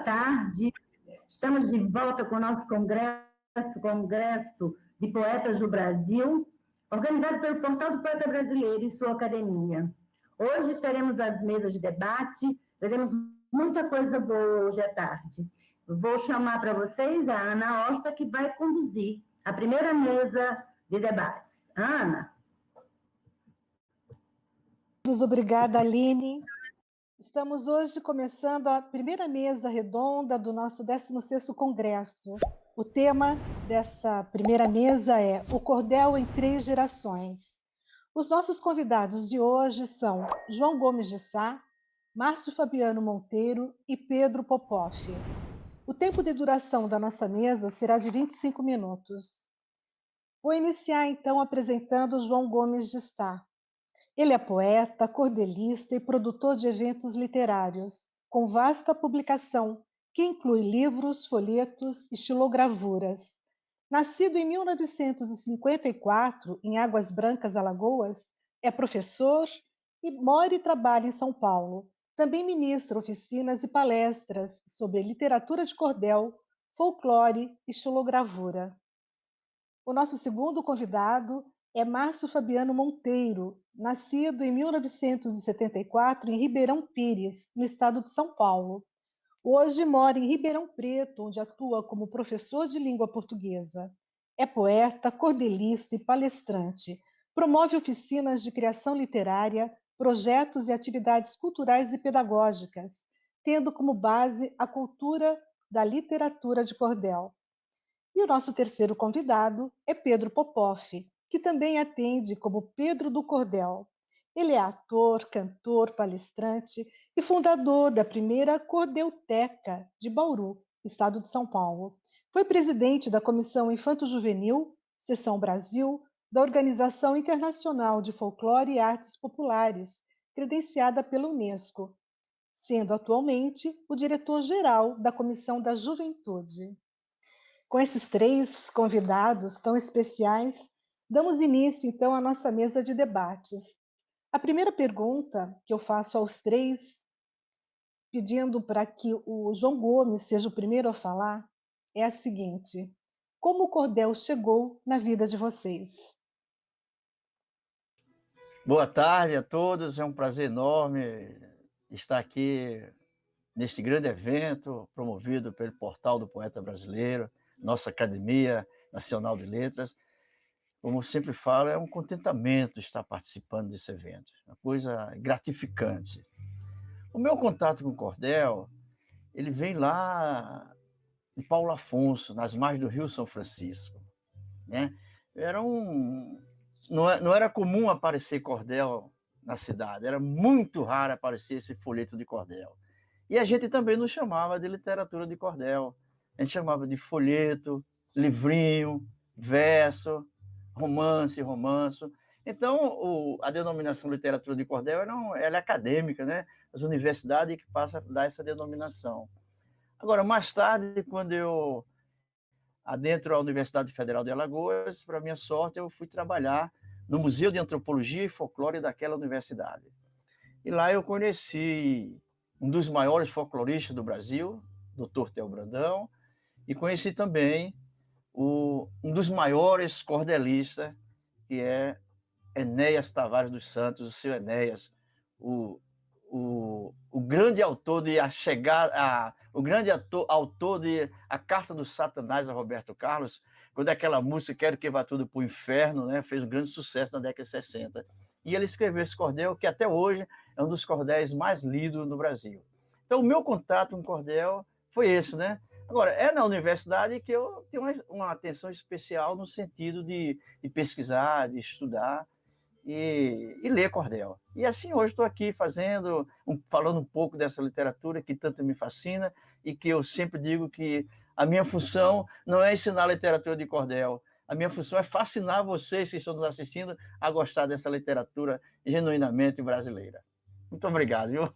tarde. Estamos de volta com o nosso Congresso de Poetas do Brasil, organizado pelo Portal do Poeta Brasileiro e sua academia. Hoje teremos as mesas de debate, teremos muita coisa boa hoje à tarde. Vou chamar para vocês a Ana Osta, que vai conduzir a primeira mesa de debates. Ana. Obrigada, Aline. Estamos hoje começando a primeira mesa redonda do nosso 16º Congresso. O tema dessa primeira mesa é O Cordel em Três Gerações. Os nossos convidados de hoje são João Gomes de Sá, Márcio Fabiano Monteiro e Pedro Popoff. O tempo de duração da nossa mesa será de 25 minutos. Vou iniciar, então, apresentando João Gomes de Sá. Ele é poeta, cordelista e produtor de eventos literários, com vasta publicação, que inclui livros, folhetos e xilogravuras. Nascido em 1954, em Águas Brancas, Alagoas, é professor e mora e trabalha em São Paulo. Também ministra oficinas e palestras sobre literatura de cordel, folclore e xilogravura. O nosso segundo convidado é Márcio Fabiano Monteiro, nascido em 1974 em Ribeirão Pires, no estado de São Paulo. Hoje mora em Ribeirão Preto, onde atua como professor de língua portuguesa. É poeta, cordelista e palestrante. Promove oficinas de criação literária, projetos e atividades culturais e pedagógicas, tendo como base a cultura da literatura de cordel. E o nosso terceiro convidado é Pedro Popoff, que também atende como Pedro do Cordel. Ele é ator, cantor, palestrante e fundador da primeira Cordelteca de Bauru, estado de São Paulo. Foi presidente da Comissão Infanto-Juvenil, Seção Brasil, da Organização Internacional de Folclore e Artes Populares, credenciada pela Unesco, sendo atualmente o diretor-geral da Comissão da Juventude. Com esses três convidados tão especiais, damos início, então, à nossa mesa de debates. A primeira pergunta que eu faço aos três, pedindo para que o João Gomes seja o primeiro a falar, é a seguinte: como o cordel chegou na vida de vocês? Boa tarde a todos, é um prazer enorme estar aqui neste grande evento promovido pelo Portal do Poeta Brasileiro, nossa Academia Nacional de Letras. Como eu sempre falo, é um contentamento estar participando desse evento, uma coisa gratificante. O meu contato com o cordel, ele vem lá em Paulo Afonso, nas margens do Rio São Francisco, né? Não era comum aparecer cordel na cidade, era muito raro aparecer esse folheto de cordel. E a gente também não chamava de literatura de cordel, a gente chamava de folheto, livrinho, verso, romanço. Então, a denominação literatura de cordel ela é acadêmica, né? As universidades que passam a dar essa denominação. Agora, mais tarde, quando eu adentro a Universidade Federal de Alagoas, para minha sorte, eu fui trabalhar no Museu de Antropologia e Folclore daquela universidade. E lá eu conheci um dos maiores folcloristas do Brasil, Dr. Theo Brandão, e conheci também um dos maiores cordelistas, que é Enéas Tavares dos Santos, o seu Enéas, o grande autor de o grande autor de A Carta do Satanás a Roberto Carlos, quando aquela música Quero que vá tudo para o inferno, né, fez um grande sucesso na década de 60. E ele escreveu esse cordel, que até hoje é um dos cordéis mais lidos no Brasil. Então, o meu contato com o cordel foi esse, né? Agora, é na universidade que eu tenho uma atenção especial no sentido de pesquisar, de estudar, e ler cordel. E assim hoje estou aqui falando um pouco dessa literatura que tanto me fascina e que eu sempre digo que a minha função não é ensinar literatura de cordel, a minha função é fascinar vocês que estão nos assistindo a gostar dessa literatura genuinamente brasileira. Muito obrigado, viu?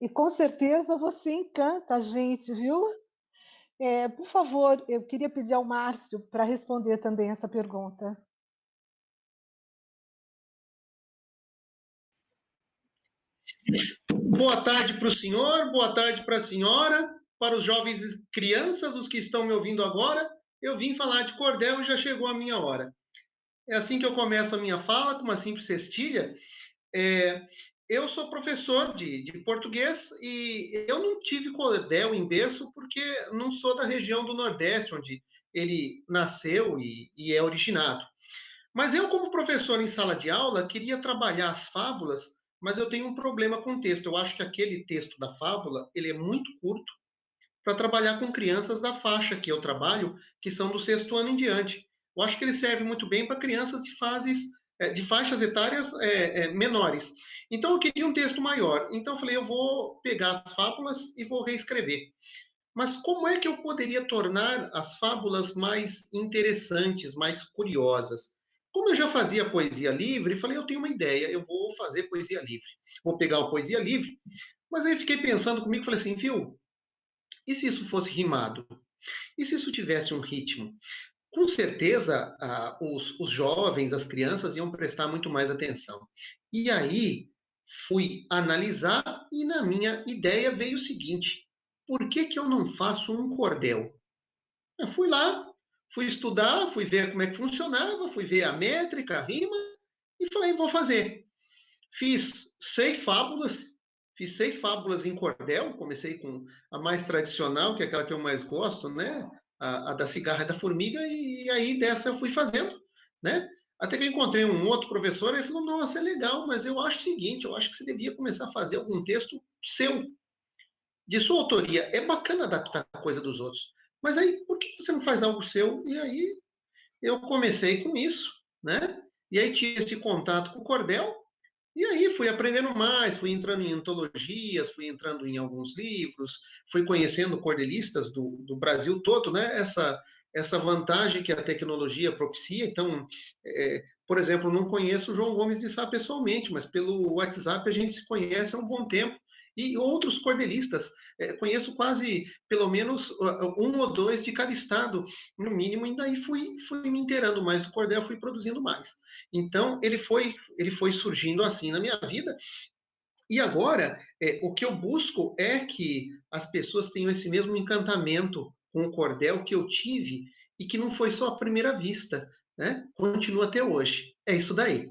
E com certeza você encanta a gente, viu? Por favor, eu queria pedir ao Márcio para responder também essa pergunta. Boa tarde para o senhor, boa tarde para a senhora, para os jovens e crianças, os que estão me ouvindo agora. Eu vim falar de cordel e já chegou a minha hora. É assim que eu começo a minha fala, com uma simples cestilha. Eu sou professor de português e eu não tive cordel em berço porque não sou da região do Nordeste, onde ele nasceu e é originado. Mas eu, como professor em sala de aula, queria trabalhar as fábulas, mas eu tenho um problema com o texto. Eu acho que aquele texto da fábula, ele é muito curto para trabalhar com crianças da faixa que eu trabalho, que são do sexto ano em diante. Eu acho que ele serve muito bem para crianças de faixas etárias menores. Então eu queria um texto maior. Então eu falei, eu vou pegar as fábulas e vou reescrever. Mas como é que eu poderia tornar as fábulas mais interessantes, mais curiosas? Como eu já fazia poesia livre, falei, eu tenho uma ideia, eu vou fazer poesia livre. Vou pegar uma poesia livre. Mas aí fiquei pensando comigo, falei assim, viu? E se isso fosse rimado? E se isso tivesse um ritmo? Com certeza, os jovens, as crianças iam prestar muito mais atenção. E aí, fui analisar e na minha ideia veio o seguinte: por que que eu não faço um cordel? Eu fui lá, fui estudar, fui ver como é que funcionava, fui ver a métrica, a rima, e falei, vou fazer. Fiz 6 fábulas, fiz 6 fábulas em cordel, comecei com a mais tradicional, que é aquela que eu mais gosto, né? A da cigarra e da formiga, e aí dessa eu fui fazendo, né? Até que eu encontrei um outro professor, ele falou, nossa, é legal, mas eu acho o seguinte, eu acho que você devia começar a fazer algum texto seu, de sua autoria. É bacana adaptar a coisa dos outros, mas aí, por que você não faz algo seu? E aí, eu comecei com isso, né? E aí tinha esse contato com o cordel, e aí fui aprendendo mais, fui entrando em antologias, fui entrando em alguns livros, fui conhecendo cordelistas do Brasil todo, né? Essa vantagem que a tecnologia propicia. Então, por exemplo, não conheço o João Gomes de Sá pessoalmente, mas pelo WhatsApp a gente se conhece há um bom tempo. E outros cordelistas, conheço quase pelo menos um ou dois de cada estado, no mínimo, e daí fui me inteirando mais do cordel, fui produzindo mais. Então, ele foi surgindo assim na minha vida. E agora, o que eu busco é que as pessoas tenham esse mesmo encantamento com o cordel que eu tive e que não foi só a primeira vista, né? Continua até hoje. É isso daí.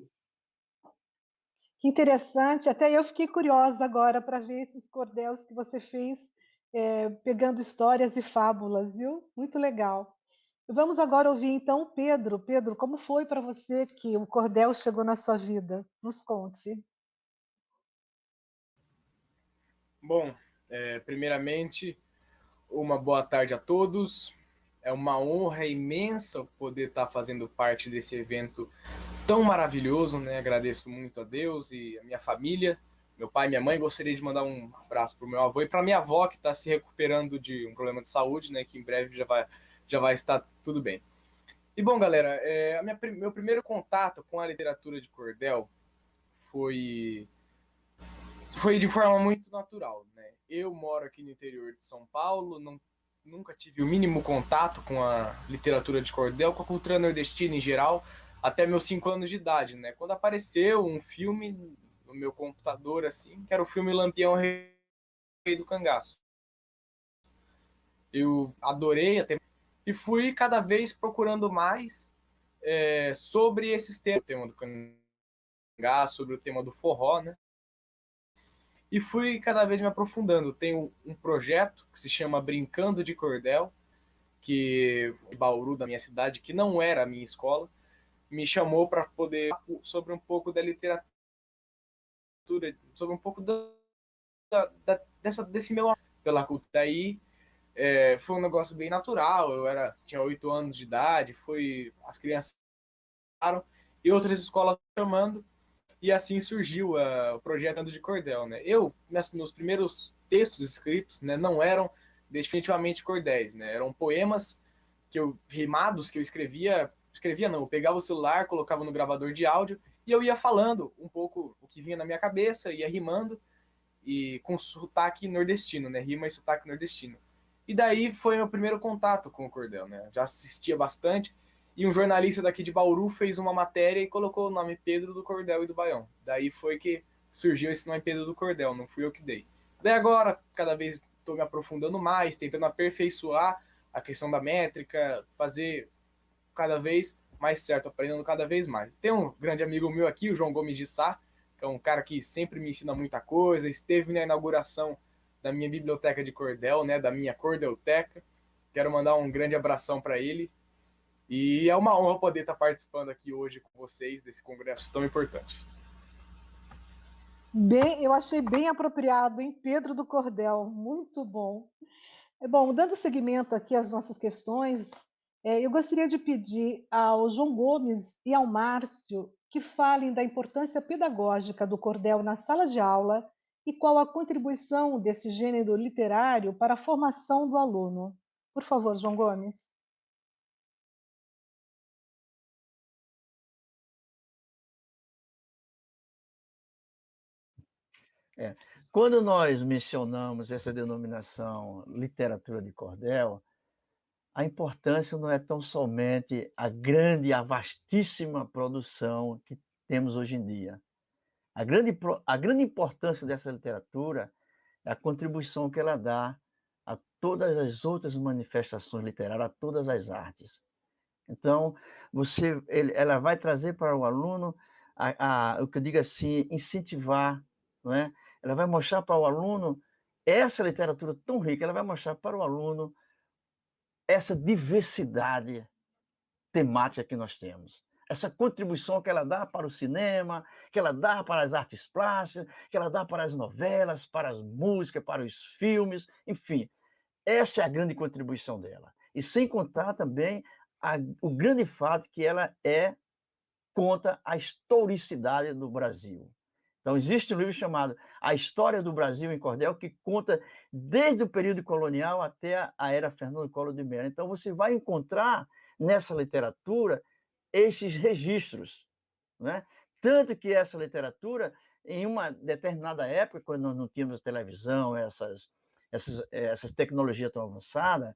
Que interessante. Até eu fiquei curiosa agora para ver esses cordéis que você fez, pegando histórias e fábulas, viu? Muito legal. Vamos agora ouvir então o Pedro. Pedro, como foi para você que o cordel chegou na sua vida? Nos conte. Bom, primeiramente, uma boa tarde a todos. É uma honra imensa poder estar fazendo parte desse evento tão maravilhoso, né? Agradeço muito a Deus e a minha família, meu pai e minha mãe. Gostaria de mandar um abraço para o meu avô e para minha avó, que está se recuperando de um problema de saúde, né? Que em breve já vai estar tudo bem. E bom, galera, meu primeiro contato com a literatura de cordel foi de forma muito natural, né? Eu moro aqui no interior de São Paulo, nunca tive o mínimo contato com a literatura de cordel, com a cultura nordestina em geral, até meus 5 anos de idade, né? Quando apareceu um filme no meu computador, assim, que era o filme Lampião Rei do Cangaço. Eu adorei até e fui cada vez procurando mais sobre esses temas, o tema do cangaço, sobre o tema do forró, né? E fui cada vez me aprofundando. Tenho um projeto que se chama Brincando de Cordel, que o Bauru, da minha cidade, que não era a minha escola, me chamou para poder sobre um pouco da literatura, sobre um pouco desse meu amor pela cultura. Daí foi um negócio bem natural. Tinha 8 anos de idade, as crianças e outras escolas chamando. E assim surgiu o projeto de Cordel, né? Meus primeiros textos escritos, né, não eram definitivamente cordéis, né? Eram poemas rimados que eu escrevia não, eu pegava o celular, colocava no gravador de áudio e eu ia falando um pouco o que vinha na minha cabeça, ia rimando e com sotaque nordestino, né? Rima e sotaque nordestino. E daí foi meu primeiro contato com o cordel, né? Já assistia bastante. E um jornalista daqui de Bauru fez uma matéria e colocou o nome Pedro do Cordel e do Baião. Daí foi que surgiu esse nome Pedro do Cordel, não fui eu que dei. Daí agora, cada vez estou me aprofundando mais, tentando aperfeiçoar a questão da métrica, fazer cada vez mais certo, aprendendo cada vez mais. Tem um grande amigo meu aqui, o João Gomes de Sá, que é um cara que sempre me ensina muita coisa, esteve na inauguração da minha biblioteca de cordel, né, da minha cordelteca. Quero mandar um grande abração para ele. E é uma honra poder estar participando aqui hoje com vocês desse congresso tão importante. Bem, eu achei bem apropriado, hein? Pedro do Cordel, muito bom. Bom, dando seguimento aqui às nossas questões, eu gostaria de pedir ao João Gomes e ao Márcio que falem da importância pedagógica do cordel na sala de aula e qual a contribuição desse gênero literário para a formação do aluno. Por favor, João Gomes. Quando nós mencionamos essa denominação literatura de cordel, a importância não é tão somente a vastíssima produção que temos hoje em dia. A grande importância dessa literatura é a contribuição que ela dá a todas as outras manifestações literárias, a todas as artes. Então, ela vai trazer para o aluno, o que eu digo assim, incentivar, não é? Ela vai mostrar para o aluno essa literatura tão rica, ela vai mostrar para o aluno essa diversidade temática que nós temos. Essa contribuição que ela dá para o cinema, que ela dá para as artes plásticas, que ela dá para as novelas, para as músicas, para os filmes, enfim. Essa é a grande contribuição dela. E sem contar também o grande fato que ela conta a historicidade do Brasil. Então, existe um livro chamado A História do Brasil em Cordel, que conta desde o período colonial até a era Fernando Collor de Mello. Então, você vai encontrar nessa literatura esses registros, né? Tanto que essa literatura, em uma determinada época, quando nós não tínhamos televisão, essas tecnologias tão avançadas,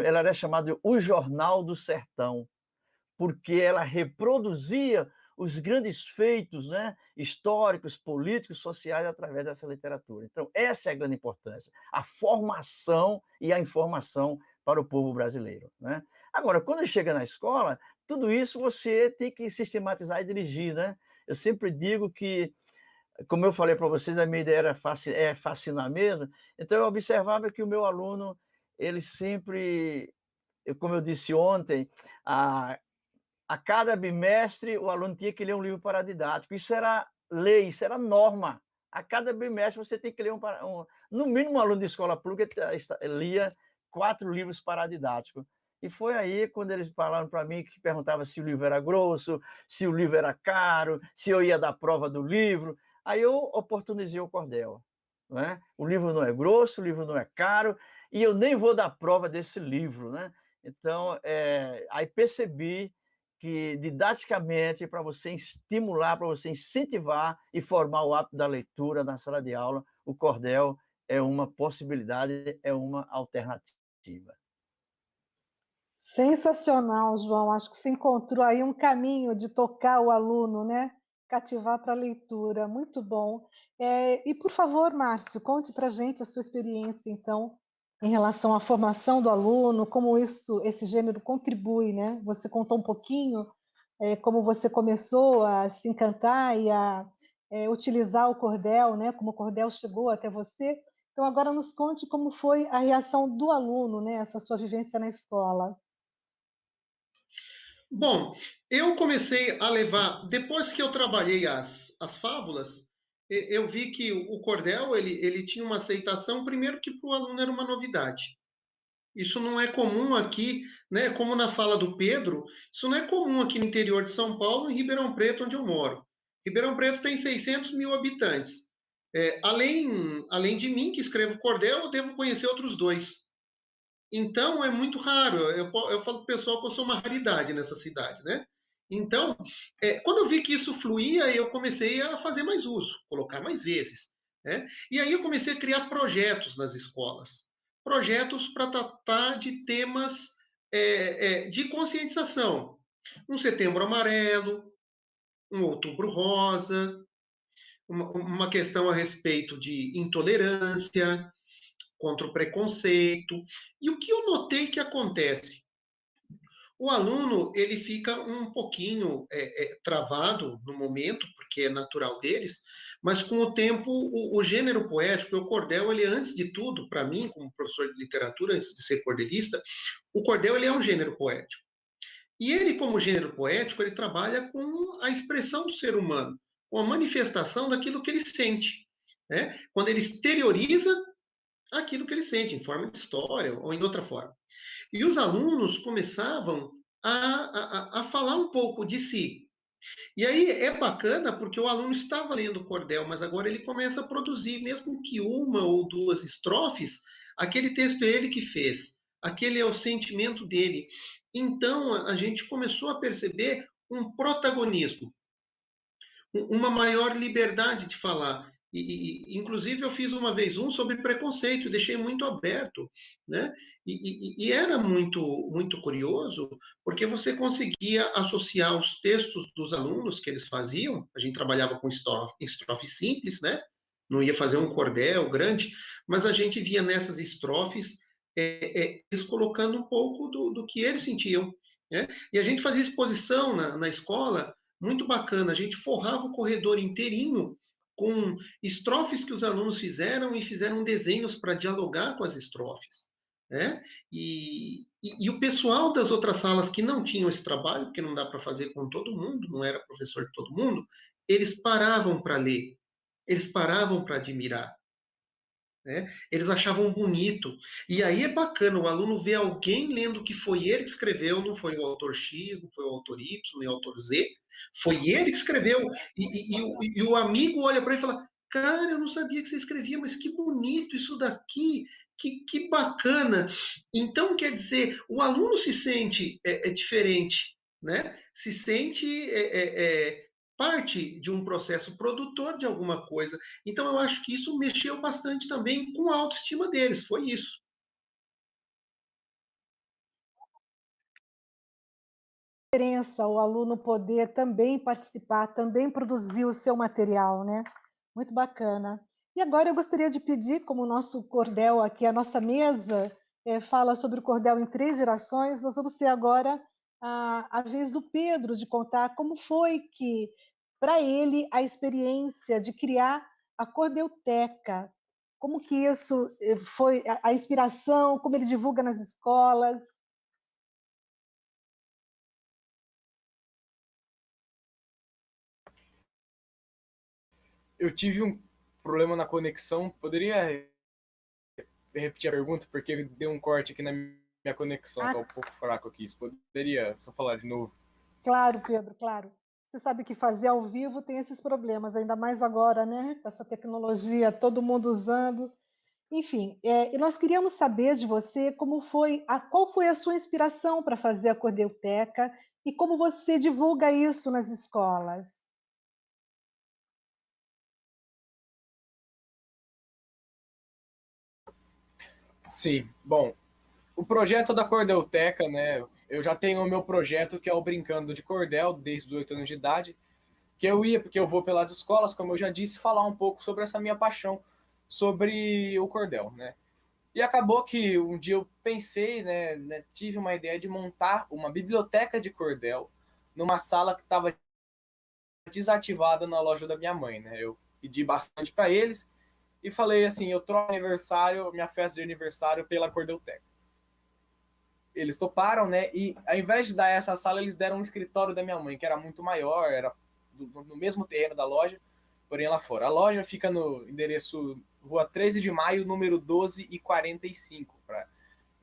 ela era chamada o Jornal do Sertão, porque ela reproduzia os grandes feitos, né, históricos, políticos, sociais, através dessa literatura. Então, essa é a grande importância, a formação e a informação para o povo brasileiro, né? Agora, quando chega na escola, tudo isso você tem que sistematizar e dirigir, né? Eu sempre digo que, como eu falei para vocês, a minha ideia era fascinar mesmo, então eu observava que o meu aluno, ele sempre, como eu disse ontem, a cada bimestre, o aluno tinha que ler um livro paradidático. Isso era lei, isso era norma. A cada bimestre, você tem que ler no mínimo, um aluno de escola pública lia 4 livros paradidáticos. E foi aí, quando eles falaram para mim, que perguntavam se o livro era grosso, se o livro era caro, se eu ia dar prova do livro. Aí eu oportunizei o cordel, né? O livro não é grosso, o livro não é caro, e eu nem vou dar prova desse livro, né? Então, aí percebi que, didaticamente, para você estimular, para você incentivar e formar o hábito da leitura na sala de aula, o cordel é uma possibilidade, é uma alternativa. Sensacional, João. Acho que você encontrou aí um caminho de tocar o aluno, né? Cativar para a leitura. Muito bom. E, por favor, Márcio, conte para a gente a sua experiência, então, em relação à formação do aluno, como esse gênero contribui, né? Você contou um pouquinho como você começou a se encantar e a utilizar o cordel, né? Como o cordel chegou até você. Então, agora nos conte como foi a reação do aluno, né? Essa sua vivência na escola. Bom, eu comecei a levar, depois que eu trabalhei as fábulas, eu vi que o cordel ele tinha uma aceitação, primeiro que para o aluno era uma novidade. Isso não é comum aqui, né? Como na fala do Pedro, isso não é comum aqui no interior de São Paulo, em Ribeirão Preto, onde eu moro. Ribeirão Preto tem 600 mil habitantes. Além de mim, que escrevo cordel, eu devo conhecer outros 2. Então, é muito raro. Eu falo para o pessoal que eu sou uma raridade nessa cidade, né? Então, quando eu vi que isso fluía, eu comecei a fazer mais uso, colocar mais vezes, né? E aí eu comecei a criar projetos nas escolas. Projetos para tratar de temas de conscientização. Um setembro amarelo, um outubro rosa, uma questão a respeito de intolerância, contra o preconceito. E o que eu notei que acontece? O aluno ele fica um pouquinho travado no momento, porque é natural deles, mas com o tempo o gênero poético, o cordel, ele antes de tudo, para mim, como professor de literatura, antes de ser cordelista, o cordel ele é um gênero poético. E ele, como gênero poético, ele trabalha com a expressão do ser humano, com a manifestação daquilo que ele sente. Né? Quando ele exterioriza aquilo que ele sente, em forma de história ou em outra forma. E os alunos começavam a falar um pouco de si. E aí é bacana porque o aluno estava lendo o cordel, mas agora ele começa a produzir, mesmo que uma ou duas estrofes, aquele texto é ele que fez, aquele é o sentimento dele. Então a gente começou a perceber um protagonismo, uma maior liberdade de falar. Inclusive, eu fiz uma vez um sobre preconceito, deixei muito aberto, né? E era muito curioso, porque você conseguia associar os textos dos alunos que eles faziam, a gente trabalhava com estrofe simples, né? Não ia fazer um cordel grande, mas a gente via nessas estrofes eles colocando um pouco do que eles sentiam, né? E a gente fazia exposição na escola, muito bacana. A gente forrava o corredor inteirinho com estrofes que os alunos fizeram e fizeram desenhos para dialogar com as estrofes. Né? E o pessoal das outras salas que não tinham esse trabalho, porque não dá para fazer com todo mundo, não era professor de todo mundo, eles paravam para ler, eles paravam para admirar. Né? Eles achavam bonito. E aí é bacana, o aluno vê alguém lendo que foi ele que escreveu, não foi o autor X, não foi o autor Y, nem o autor Z, foi ele que escreveu. E o amigo olha para ele e fala: Cara, eu não sabia que você escrevia, mas que bonito isso daqui, que bacana. Então, quer dizer, o aluno se sente diferente, né? Se sente parte de um processo produtor de alguma coisa. Então, eu acho que isso mexeu bastante também com a autoestima deles, foi isso. Diferença o aluno poder também participar, também produzir o seu material, né? Muito bacana. E agora eu gostaria de pedir, como o nosso cordel aqui, a nossa mesa fala sobre o cordel em 3 gerações, nós vamos ter agora a vez do Pedro de contar como foi que, para ele, a experiência de criar a Cordelteca, como que isso foi a inspiração, como ele divulga nas escolas. Eu tive um problema na conexão. Poderia repetir a pergunta? Porque deu um corte aqui na minha conexão. Tá um pouco fraco aqui. Você poderia só falar de novo? Claro, Pedro, claro. Você sabe que fazer ao vivo tem esses problemas, ainda mais agora, né? Com essa tecnologia, todo mundo usando. Enfim, e nós queríamos saber de você qual foi a sua inspiração para fazer a Cordelteca e como você divulga isso nas escolas. Sim, bom, o projeto da Cordelteca, né? Eu já tenho o meu projeto que é o Brincando de Cordel, desde os 8 anos de idade, que eu ia, porque eu vou pelas escolas, como eu já disse, falar um pouco sobre essa minha paixão sobre o cordel, né? E acabou que um dia eu pensei, né, tive uma ideia de montar uma biblioteca de cordel numa sala que estava desativada na loja da minha mãe, né? Eu pedi bastante para eles e falei assim, eu troco minha festa de aniversário pela Cordelteca. Eles toparam, né? E ao invés de dar essa sala, eles deram um escritório da minha mãe, que era muito maior, era no mesmo terreno da loja, porém lá fora. A loja fica no endereço Rua 13 de Maio, número 12/45, para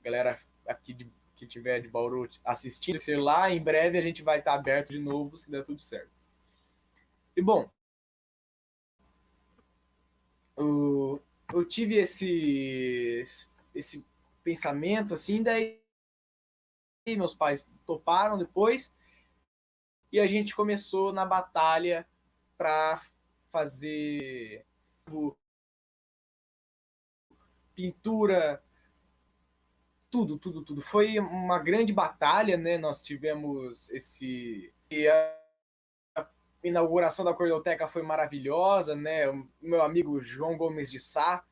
galera aqui que tiver de Bauru assistindo. Se lá em breve a gente vai estar aberto de novo, se der tudo certo. E bom, eu tive esse pensamento assim, daí meus pais toparam depois e a gente começou na batalha para fazer pintura, tudo. Foi uma grande batalha, né? Nós tivemos inauguração da Cordelteca foi maravilhosa, né? O meu amigo João Gomes de Sá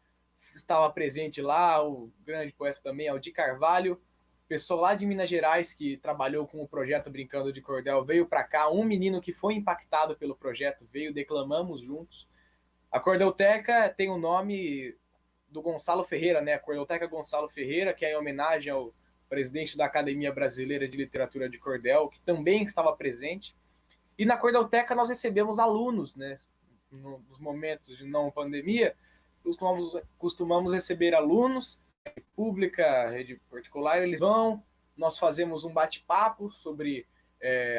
estava presente lá, o grande poeta também, Aldir Carvalho, pessoal lá de Minas Gerais que trabalhou com o projeto Brincando de Cordel, veio para cá, um menino que foi impactado pelo projeto veio, declamamos juntos. A Cordelteca tem o nome do Gonçalo Ferreira, né? A Cordelteca Gonçalo Ferreira, que é em homenagem ao presidente da Academia Brasileira de Literatura de Cordel, que também estava presente. E na Cordelteca nós recebemos alunos, né? Nos momentos de não pandemia, costumamos receber alunos, rede pública, rede particular, eles vão, nós fazemos um bate-papo sobre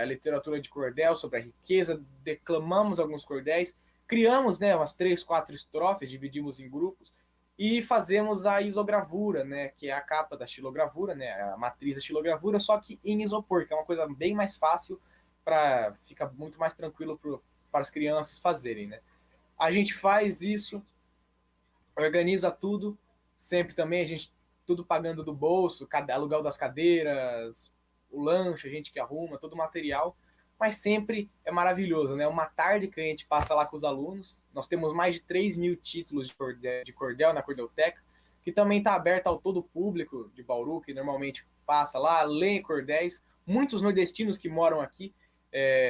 a literatura de cordel, sobre a riqueza, declamamos alguns cordéis, criamos, né, umas 3, 4 estrofes, dividimos em grupos, e fazemos a isogravura, né, que é a capa da xilogravura, né, a matriz da xilogravura, só que em isopor, que é uma coisa bem mais fácil, para ficar muito mais tranquilo para as crianças fazerem, né. A gente faz isso, organiza tudo, sempre também a gente tudo pagando do bolso, aluguel das cadeiras, o lanche, a gente que arruma, todo o material, mas sempre é maravilhoso, né? Uma tarde que a gente passa lá com os alunos, nós temos mais de 3.000 títulos de cordel na Cordelteca, que também está aberta ao todo público de Bauru, que normalmente passa lá, lê cordéis, muitos nordestinos que moram aqui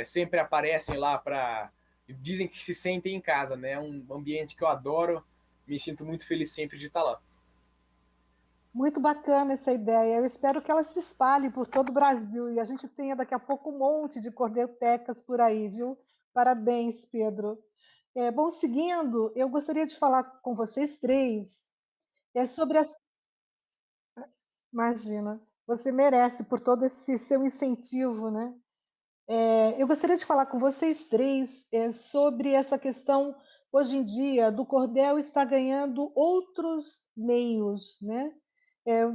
sempre aparecem lá para dizem que se sentem em casa, né? É um ambiente que eu adoro, me sinto muito feliz sempre de estar lá. Muito bacana essa ideia. Eu espero que ela se espalhe por todo o Brasil e a gente tenha daqui a pouco um monte de cordeltecas por aí, viu? Parabéns, Pedro. Bom, seguindo, eu gostaria de falar com vocês três sobre as. Imagina, você merece por todo esse seu incentivo, né? Eu gostaria de falar com vocês três sobre essa questão, hoje em dia, do cordel estar ganhando outros meios, né?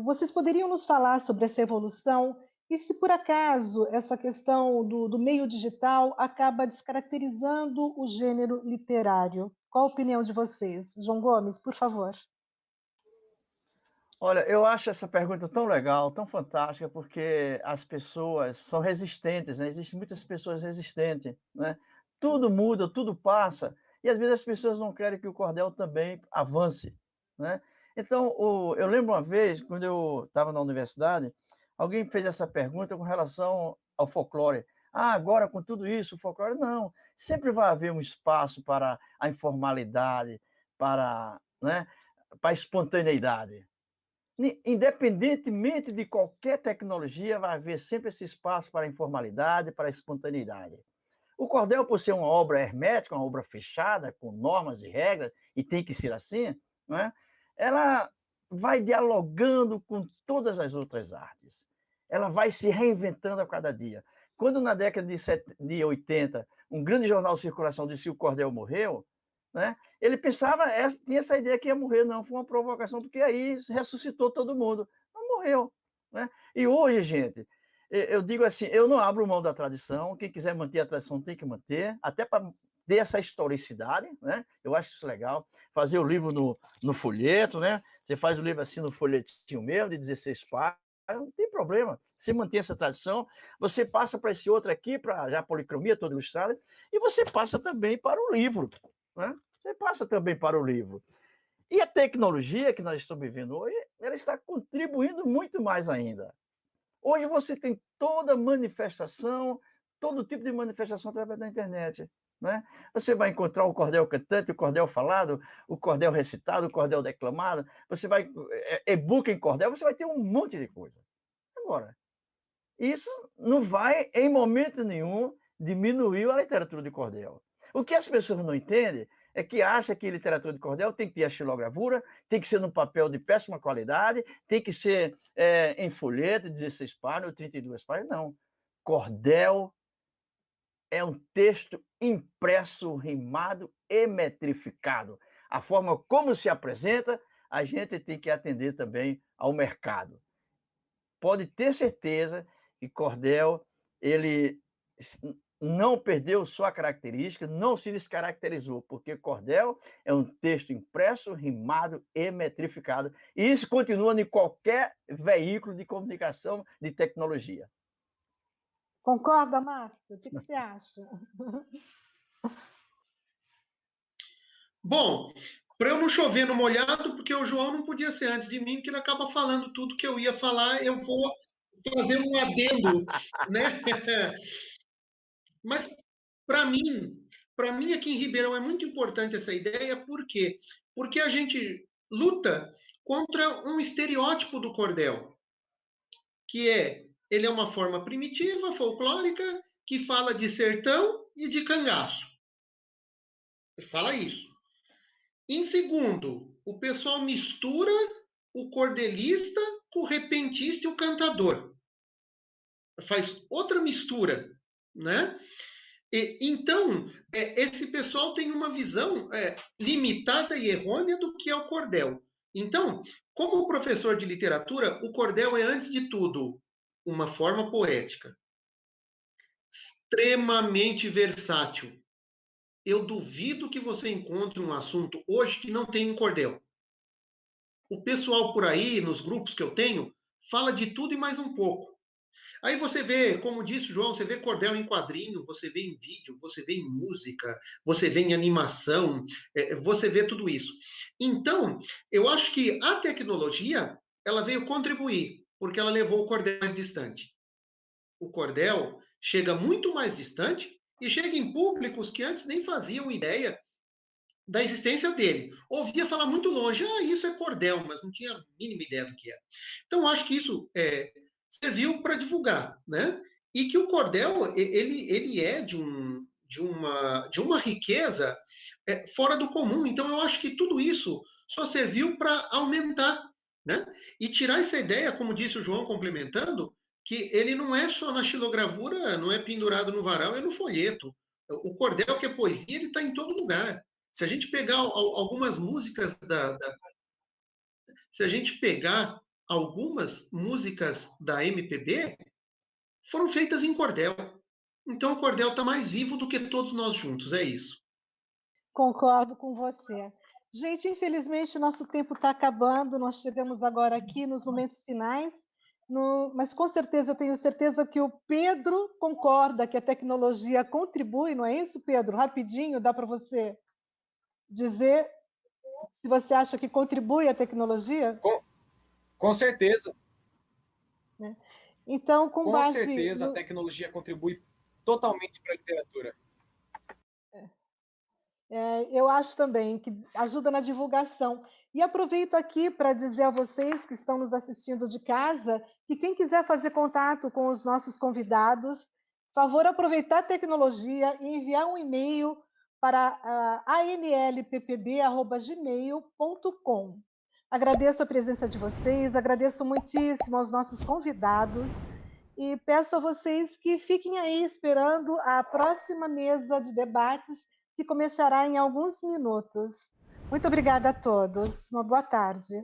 Vocês poderiam nos falar sobre essa evolução e se, por acaso, essa questão do meio digital acaba descaracterizando o gênero literário? Qual a opinião de vocês? João Gomes, por favor. Olha, eu acho essa pergunta tão legal, tão fantástica, porque as pessoas são resistentes, né? Existem muitas pessoas resistentes, né? Tudo muda, tudo passa, e às vezes as pessoas não querem que o cordel também avance, né? Então, eu lembro uma vez, quando eu estava na universidade, alguém fez essa pergunta com relação ao folclore. Ah, agora com tudo isso, o folclore... Não, sempre vai haver um espaço para a informalidade, para, né, para a espontaneidade. Independentemente de qualquer tecnologia, vai haver sempre esse espaço para a informalidade, para a espontaneidade. O cordel, por ser uma obra hermética, uma obra fechada, com normas e regras, e tem que ser assim, né? Ela vai dialogando com todas as outras artes. Ela vai se reinventando a cada dia. Quando na década de 80, um grande jornal de circulação disse que o cordel morreu, né? Ele pensava, tinha essa ideia que ia morrer, não, foi uma provocação, porque aí ressuscitou todo mundo. Não morreu, né? E hoje, gente, eu digo assim, eu não abro mão da tradição, quem quiser manter a tradição tem que manter, até para ter essa historicidade, né? Eu acho isso legal. Fazer o livro no folheto, né? Você faz o livro assim no folhetinho mesmo, de 16 páginas, não tem problema. Você mantém essa tradição, você passa para esse outro aqui, para já a policromia toda ilustrada, e você passa também para o livro, né? Você passa também para o livro. E a tecnologia que nós estamos vivendo hoje, ela está contribuindo muito mais ainda. Hoje você tem toda manifestação, todo tipo de manifestação através da internet, né? Você vai encontrar o cordel cantante, o cordel falado, o cordel recitado, o cordel declamado, você vai e-book em cordel, você vai ter um monte de coisa. Agora, isso não vai, em momento nenhum, diminuir a literatura de cordel. O que as pessoas não entendem é que acha que literatura de cordel tem que ter a xilogravura, tem que ser num papel de péssima qualidade, tem que ser em folheto, 16 páginas ou 32 páginas. Não. Cordel é um texto impresso, rimado e metrificado. A forma como se apresenta, a gente tem que atender também ao mercado. Pode ter certeza que cordel, ele não perdeu sua característica, não se descaracterizou, porque cordel é um texto impresso, rimado e metrificado. E isso continua em qualquer veículo de comunicação de tecnologia. Concorda, Márcio? O que você acha? Bom, para eu não chover no molhado, porque o João não podia ser antes de mim, porque ele acaba falando tudo que eu ia falar, eu vou fazer um adendo, né? Mas para mim aqui em Ribeirão é muito importante essa ideia, por quê? Porque a gente luta contra um estereótipo do cordel, que ele é uma forma primitiva, folclórica, que fala de sertão e de cangaço. Fala isso. Em segundo, o pessoal mistura o cordelista com o repentista e o cantador. Faz outra mistura, né? Então, esse pessoal tem uma visão limitada e errônea do que é o cordel. Então, como professor de literatura, o cordel é, antes de tudo, uma forma poética, extremamente versátil. Eu duvido que você encontre um assunto hoje que não tenha um cordel. O pessoal por aí, nos grupos que eu tenho, fala de tudo e mais um pouco. Aí você vê, como disse o João, você vê cordel em quadrinho, você vê em vídeo, você vê em música, você vê em animação, você vê tudo isso. Então, eu acho que a tecnologia, ela veio contribuir, porque ela levou o cordel mais distante. O cordel chega muito mais distante e chega em públicos que antes nem faziam ideia da existência dele. Ouvia falar muito longe, isso é cordel, mas não tinha a mínima ideia do que era. Então, acho que isso serviu para divulgar, né? E que o cordel, ele é de uma riqueza fora do comum. Então, eu acho que tudo isso só serviu para aumentar, né? E tirar essa ideia, como disse o João, complementando, que ele não é só na xilogravura, não é pendurado no varal, é no folheto. O cordel, que é poesia, ele está em todo lugar. Se a gente pegar algumas músicas se a gente pegar algumas músicas da MPB, foram feitas em cordel. Então o cordel está mais vivo do que todos nós juntos, é isso. Concordo com você. Gente, infelizmente, o nosso tempo está acabando, nós chegamos agora aqui nos momentos finais, mas com certeza, eu tenho certeza que o Pedro concorda que a tecnologia contribui, não é isso, Pedro? Rapidinho, dá para você dizer se você acha que contribui a tecnologia? Com certeza. Né? Então, com base certeza, a tecnologia contribui totalmente para a literatura. Eu acho também que ajuda na divulgação. E aproveito aqui para dizer a vocês que estão nos assistindo de casa que quem quiser fazer contato com os nossos convidados, favor aproveitar a tecnologia e enviar um e-mail para anlppb@gmail.com. Agradeço a presença de vocês, agradeço muitíssimo aos nossos convidados e peço a vocês que fiquem aí esperando a próxima mesa de debates que começará em alguns minutos. Muito obrigada a todos. Uma boa tarde.